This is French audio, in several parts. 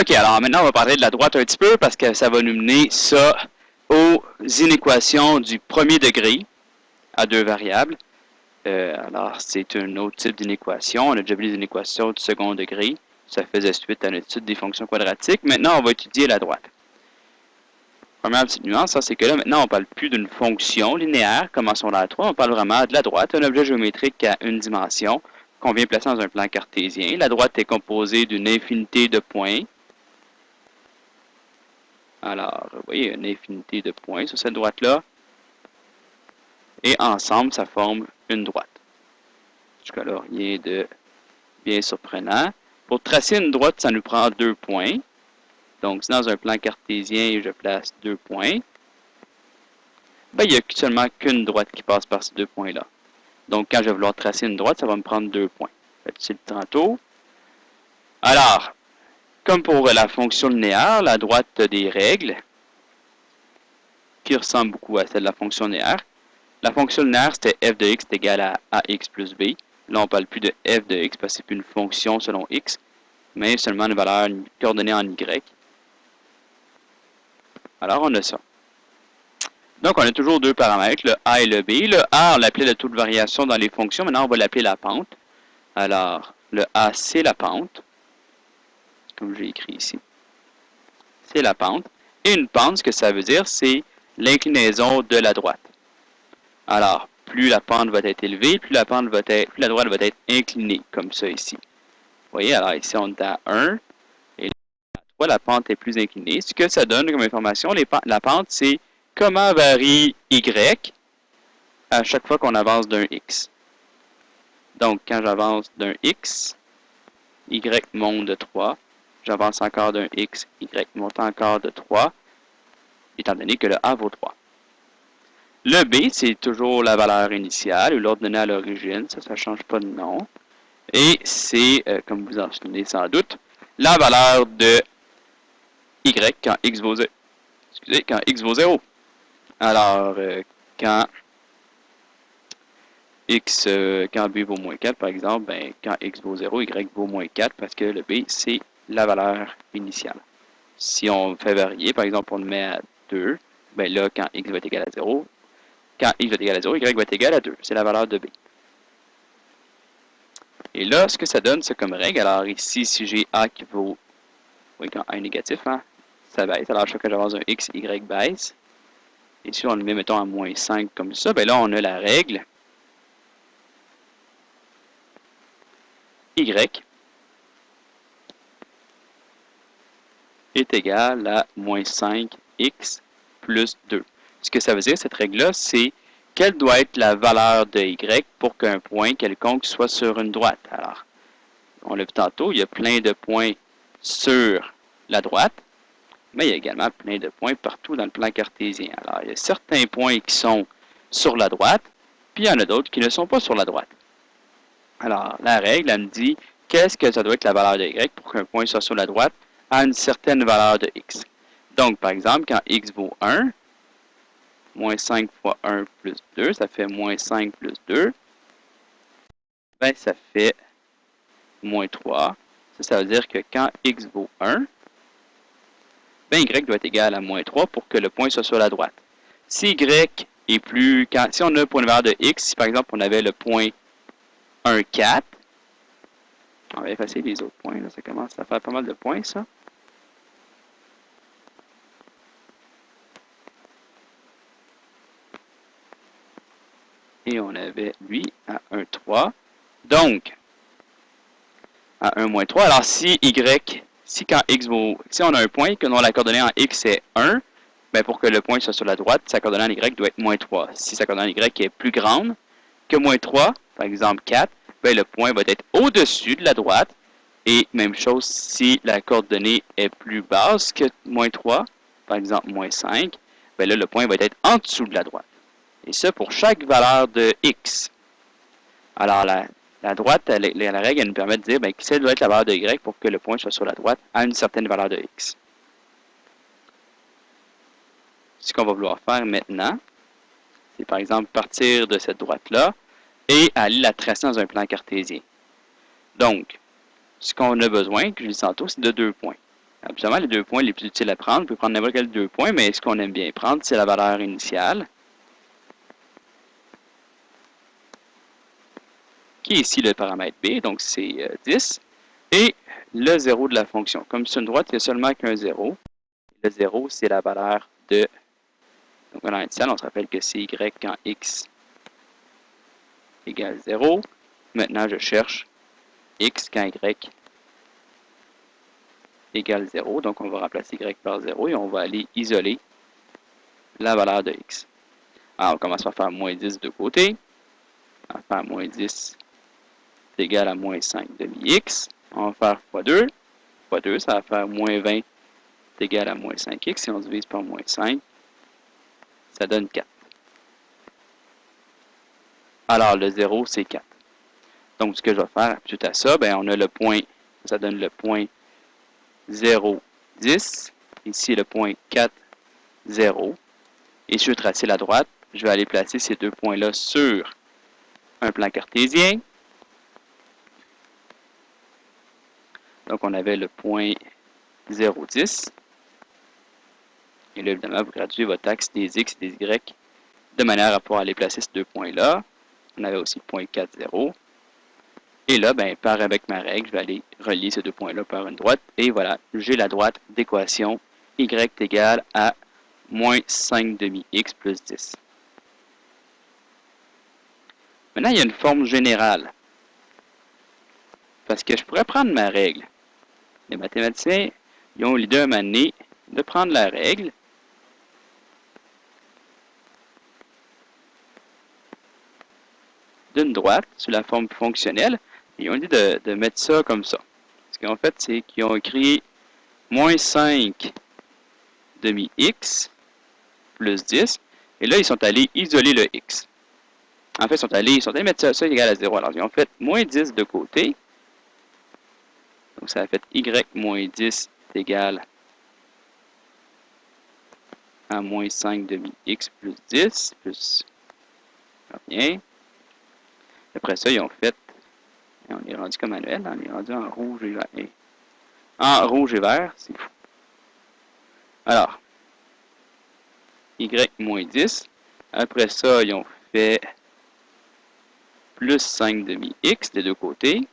OK, alors maintenant, on va parler de la droite un petit peu parce que ça va nous mener ça aux inéquations du premier degré à deux variables. Alors, c'est un autre type d'inéquation. On a déjà vu les inéquations du second degré. Ça faisait suite à notre étude des fonctions quadratiques. Maintenant, on va étudier la droite. Première petite nuance, c'est que là, maintenant, on ne parle plus d'une fonction linéaire comme en secondaire 3. On parle vraiment de la droite, un objet géométrique à une dimension qu'on vient placer dans un plan cartésien. La droite est composée d'une infinité de points. Alors, vous voyez, une infinité de points sur cette droite-là. Et ensemble, ça forme une droite. Jusqu'à-là, rien de bien surprenant. Pour tracer une droite, ça nous prend 2 points. Donc, si dans un plan cartésien, je place 2 points, ben, il n'y a seulement qu'une droite qui passe par ces 2 points-là. Donc, quand je vais vouloir tracer une droite, ça va me prendre 2 points. Faites-il tantôt. Alors, comme pour la fonction linéaire, la droite a des règles qui ressemblent beaucoup à celle de la fonction linéaire. La fonction linéaire, c'était f de x est égal à ax plus b. Là, on ne parle plus de f de x parce que c'est plus une fonction selon x, mais seulement une valeur coordonnée en y. Alors, on a ça. Donc, on a toujours deux paramètres, le a et le b. Le a, on l'appelait le taux de variation dans les fonctions. Maintenant, on va l'appeler la pente. Alors, le a, c'est la pente, comme j'ai écrit ici. C'est la pente. Et une pente, ce que ça veut dire, c'est l'inclinaison de la droite. Alors, plus la pente va être élevée, plus la droite va être inclinée, comme ça ici. Vous voyez, alors ici, on est à 1, et à 3, la pente est plus inclinée. Ce que ça donne comme information, la pente, c'est comment varie y à chaque fois qu'on avance d'un x. Donc, quand j'avance d'un x, y monte de 3. J'avance encore d'un x, y monte encore de 3, étant donné que le a vaut 3. Le b, c'est toujours la valeur initiale ou l'ordre donné à l'origine. Ça ne change pas de nom. Et c'est, comme vous en souvenez sans doute, la valeur de y quand x vaut 0. Quand x vaut 0. Alors, quand b vaut moins 4, par exemple, ben, quand x vaut 0, y vaut moins 4 parce que le b, c'est la valeur initiale. Si on fait varier, par exemple, on le met à 2, ben là, quand x va être égal à 0, quand x va être égal à 0, y va être égal à 2. C'est la valeur de b. Et là, ce que ça donne, c'est comme règle. Alors ici, si j'ai a qui vaut, oui, quand a est négatif, hein, ça baisse. Alors chaque fois que j'avance un x, y baisse. Et si on le met, mettons, à moins 5 comme ça, ben là, on a la règle y est égal à moins 5x plus 2. Ce que ça veut dire, cette règle-là, c'est quelle doit être la valeur de y pour qu'un point quelconque soit sur une droite. Alors, on l'a vu tantôt, il y a plein de points sur la droite, mais il y a également plein de points partout dans le plan cartésien. Alors, il y a certains points qui sont sur la droite, puis il y en a d'autres qui ne sont pas sur la droite. Alors, la règle, elle me dit qu'est-ce que ça doit être la valeur de y pour qu'un point soit sur la droite à une certaine valeur de x. Donc, par exemple, quand x vaut 1, moins 5 fois 1 plus 2, ça fait moins 5 plus 2. Ben, ça fait moins 3. Ça veut dire que quand x vaut 1, ben y doit être égal à moins 3 pour que le point soit sur la droite. Si y est plus... si on a pour une valeur de x, si par exemple on avait le point 1, 4, on va effacer les autres points, là, ça commence à faire pas mal de points, ça. Et on avait, lui, à 1, 3. Donc, à 1 moins 3. Alors, si quand x vaut, si on a un point, que dont la coordonnée en x est 1, ben pour que le point soit sur la droite, sa coordonnée en y doit être moins 3. Si sa coordonnée en y est plus grande que moins 3, par exemple 4, ben le point va être au-dessus de la droite. Et même chose, si la coordonnée est plus basse que moins 3, par exemple moins 5, ben là, le point va être en dessous de la droite. Et ça pour chaque valeur de x. Alors, la droite, la règle, elle nous permet de dire quelle doit être la valeur de y pour que le point soit sur la droite à une certaine valeur de x. Ce qu'on va vouloir faire maintenant, c'est par exemple partir de cette droite-là et aller la tracer dans un plan cartésien. Donc, ce qu'on a besoin, que je dis tantôt, c'est de 2 points. Habituellement, les 2 points les plus utiles à prendre, on peut prendre n'importe quel 2 points, mais ce qu'on aime bien prendre, c'est la valeur initiale, qui est ici le paramètre B, donc c'est 10, et le 0 de la fonction. Comme c'est une droite, il n'y a seulement qu'un 0. Le 0, c'est la valeur de... Donc, valeur initiale, on se rappelle que c'est y quand x égale 0. Maintenant, je cherche x quand y égale 0. Donc, on va remplacer y par 0 et on va aller isoler la valeur de x. Alors, on commence par faire moins 10 de côté. On va faire moins 10 est égal à moins 5 demi-x. On va faire x2. x2, ça va faire moins 20 est égal à moins 5x. Si on divise par moins 5, ça donne 4. Alors, le 0, c'est 4. Donc, ce que je vais faire suite à ça, ben, on a le point, ça donne le point 0, 10. Ici, le point 4, 0. Et si je veux tracer la droite, je vais aller placer ces deux points-là sur un plan cartésien. Donc, on avait le point 0, 10. Et là, évidemment, vous graduez votre axe des x et des y de manière à pouvoir aller placer ces deux points-là. On avait aussi le point 4, 0. Et là, ben, avec ma règle, je vais aller relier ces deux points-là par une droite. Et voilà, j'ai la droite d'équation y est égal à moins 5 demi-x plus 10. Maintenant, il y a une forme générale. Parce que je pourrais prendre ma règle. Les mathématiciens, ils ont l'idée à un moment donné de prendre la règle d'une droite sous la forme fonctionnelle. Et ils ont dit de mettre ça comme ça. Ce qu'ils ont fait, c'est qu'ils ont écrit moins 5 demi-x plus 10. Et là, ils sont allés isoler le x. En fait, ils sont allés mettre ça égal à 0. Alors, ils ont fait moins 10 de côté. Donc, ça a fait y moins 10 est égal à moins 5 demi-x plus 10 plus rien. Après ça, ils ont fait, on est rendu comme manuel, on est rendu en rouge et vert. En rouge et vert, c'est fou. Alors, y moins 10. Après ça, ils ont fait plus 5 demi-x des deux côtés.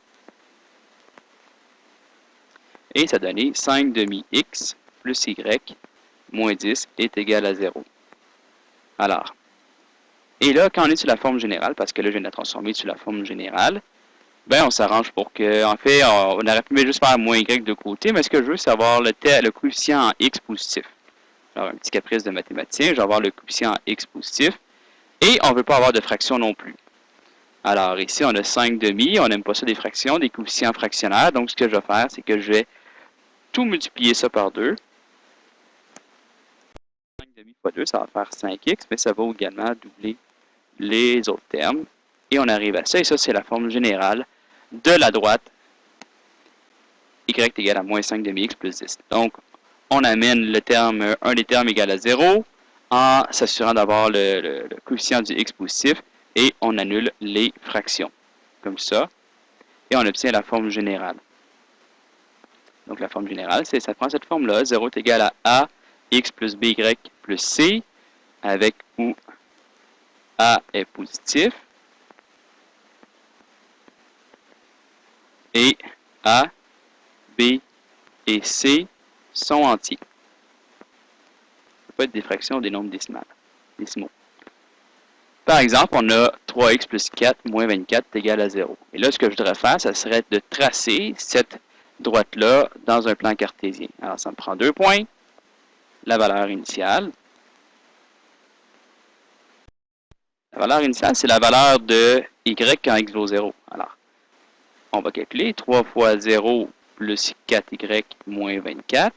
Et ça a donné 5 demi-x plus y moins 10 est égal à 0. Alors, et là, quand on est sur la forme générale, parce que là, je viens de la transformer sur la forme générale, ben, on s'arrange pour que, en fait, on aurait pu juste faire moins y de côté, mais ce que je veux, c'est avoir le coefficient en x positif. Alors, un petit caprice de mathématicien, je vais avoir le coefficient en x positif, et on ne veut pas avoir de fraction non plus. Alors, ici, on a 5 demi, on n'aime pas ça des fractions, des coefficients fractionnaires, donc ce que je vais faire, c'est que je vais tout multiplier ça par 2. 5 demi fois 2, ça va faire 5x, mais ça va également doubler les autres termes. Et on arrive à ça, et ça, c'est la forme générale de la droite y est égal à moins 5 demi-x plus 10. Donc, on amène le terme, un des termes égal à 0 en s'assurant d'avoir le coefficient du x positif et on annule les fractions, comme ça. Et on obtient la forme générale. Donc, la forme générale, ça prend cette forme-là. 0 est égal à x plus by plus c, avec où a est positif et a, b et c sont entiers. Ça peut être des fractions ou des nombres décimaux. Par exemple, on a 3x plus 4 moins 24 est égal à 0. Et là, ce que je voudrais faire, ça serait de tracer cette droite-là dans un plan cartésien. Alors, ça me prend 2 points. La valeur initiale. La valeur initiale, c'est la valeur de y quand x vaut 0. Alors, on va calculer 3 fois 0 plus 4y moins 24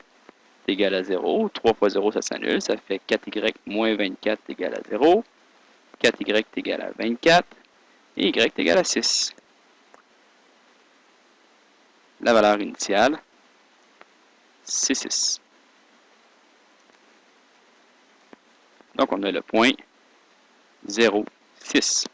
est égal à 0. 3 fois 0, ça s'annule. Ça fait 4y moins 24 est égal à 0. 4y est égal à 24. Et y est égal à 6. La valeur initiale, c'est 6. Donc, on a le point 0, 6.